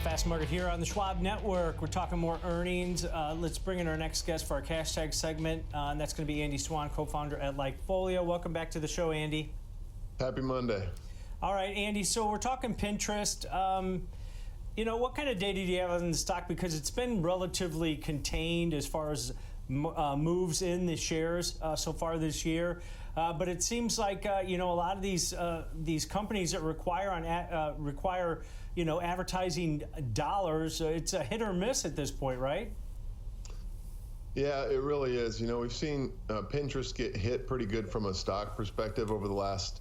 Fast Market here on the Schwab Network. We're talking more earnings. Let's bring in our next guest for our cash tag segment, and that's going to be Andy Swan, co-founder at LikeFolio. Welcome back to the show, Andy. Happy Monday. All right, Andy, so we're talking Pinterest. What kind of data do you have on the stock? Because it's been relatively contained as far as moves in the shares so far this year, but it seems like a lot of these companies that require advertising dollars, it's a hit or miss at this point, right? Yeah, it really is. We've seen Pinterest get hit pretty good from a stock perspective over the last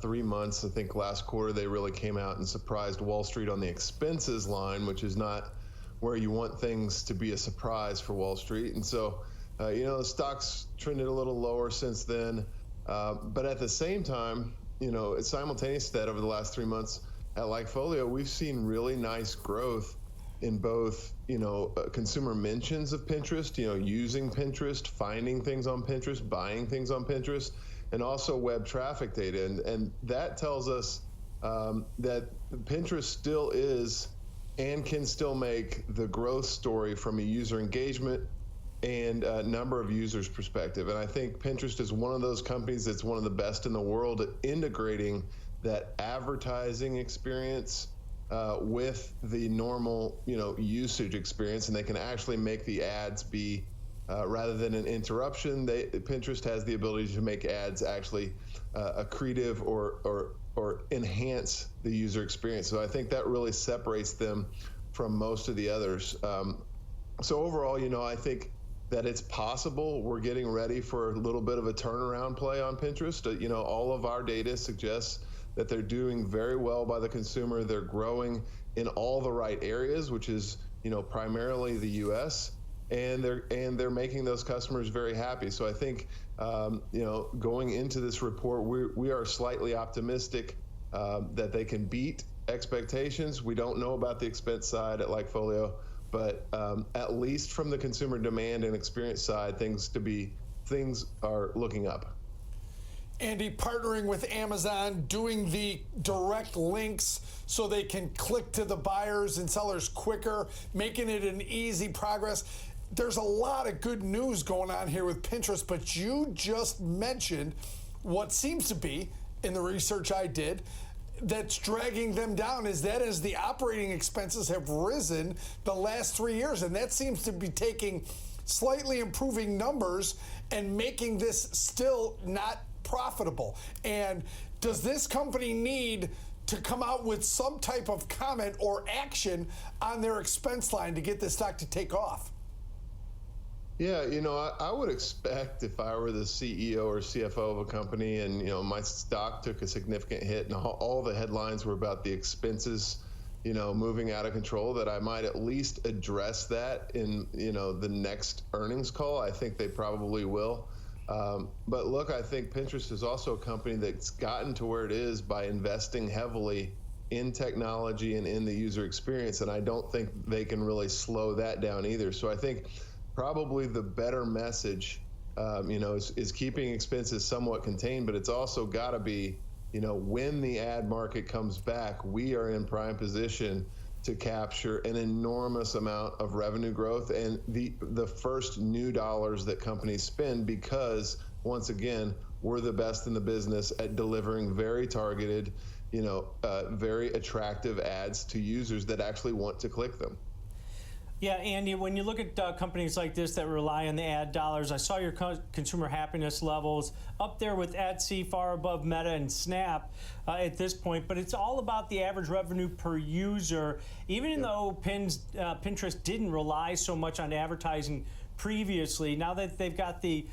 3 months. I think last quarter they really came out and surprised Wall Street on the expenses line, which is not where you want things to be a surprise for Wall Street. And so, the stock's trended a little lower since then. But at the same time, it's simultaneous to that over the last 3 months at LikeFolio, we've seen really nice growth in both, consumer mentions of Pinterest, using Pinterest, finding things on Pinterest, buying things on Pinterest, and also web traffic data. And that tells us that Pinterest still is and can still make the growth story from a user engagement and number of users perspective. And I think Pinterest is one of those companies that's one of the best in the world at integrating that advertising experience with the normal, usage experience, and they can actually make the ads be rather than an interruption. Pinterest has the ability to make ads actually accretive or enhance the user experience. So I think that really separates them from most of the others. So overall, I think that it's possible we're getting ready for a little bit of a turnaround play on Pinterest. All of our data suggests that they're doing very well by the consumer. They're growing in all the right areas, which is, primarily the U.S., and they're making those customers very happy. So I think, going into this report, we are slightly optimistic that they can beat expectations. We don't know about the expense side at LikeFolio, but at least from the consumer demand and experience side, things are looking up. Andy, partnering with Amazon, doing the direct links so they can click to the buyers and sellers quicker, making it an easy progress. There's a lot of good news going on here with Pinterest, but you just mentioned what seems to be, in the research I did, that's dragging them down is the operating expenses have risen the last 3 years, and that seems to be taking slightly improving numbers and making this still not profitable. And does this company need to come out with some type of comment or action on their expense line to get this stock to take off? Yeah, I would expect if I were the CEO or CFO of a company and, my stock took a significant hit and all the headlines were about the expenses, moving out of control, that I might at least address that in, the next earnings call. I think they probably will. But look, I think Pinterest is also a company that's gotten to where it is by investing heavily in technology and in the user experience. And I don't think they can really slow that down either. So I think probably the better message, is keeping expenses somewhat contained, but it's also got to be, when the ad market comes back, we are in prime position to capture an enormous amount of revenue growth and the first new dollars that companies spend, because once again, we're the best in the business at delivering very targeted, very attractive ads to users that actually want to click them. Yeah, Andy, when you look at companies like this that rely on the ad dollars, I saw your consumer happiness levels up there with Etsy, far above Meta and Snap at this point, but it's all about the average revenue per user. Even though Pinterest didn't rely so much on advertising previously, now that they've got the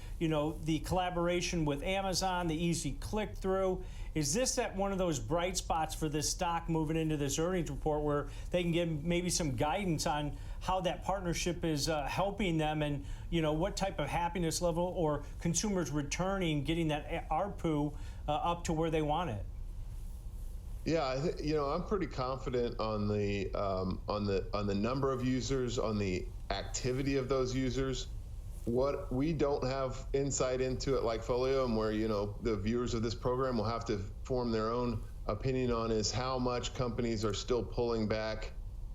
collaboration with Amazon, the easy click-through, is this at one of those bright spots for this stock moving into this earnings report where they can give maybe some guidance on how that partnership is helping them and, what type of happiness level or consumers returning, getting that ARPU up to where they want it? Yeah, I'm pretty confident on the number of users, on the activity of those users. What we don't have insight into at LikeFolio, and where the viewers of this program will have to form their own opinion on, is how much companies are still pulling back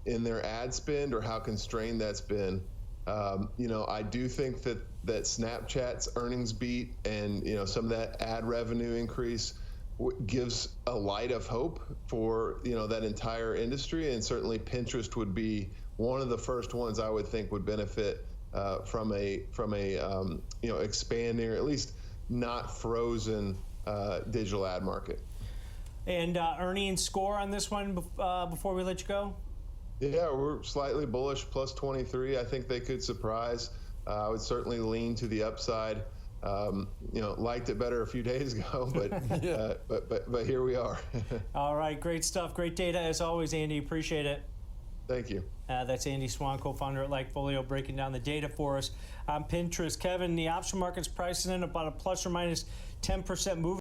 in their ad spend or how constrained that's been. I do think that Snapchat's earnings beat and some of that ad revenue increase gives a light of hope for that entire industry, and certainly Pinterest would be one of the first ones I would think would benefit from a expanding or at least not frozen digital ad market. And earnings score on this one before we let you go? Yeah, we're slightly bullish, plus 23. I think they could surprise. I would certainly lean to the upside. Liked it better a few days ago, but here we are. All right, great stuff, great data as always, Andy. Appreciate it. Thank you. That's Andy Swan, co-founder at LikeFolio, breaking down the data for us on Pinterest. Kevin, the option market's pricing in about a plus or minus 10% move.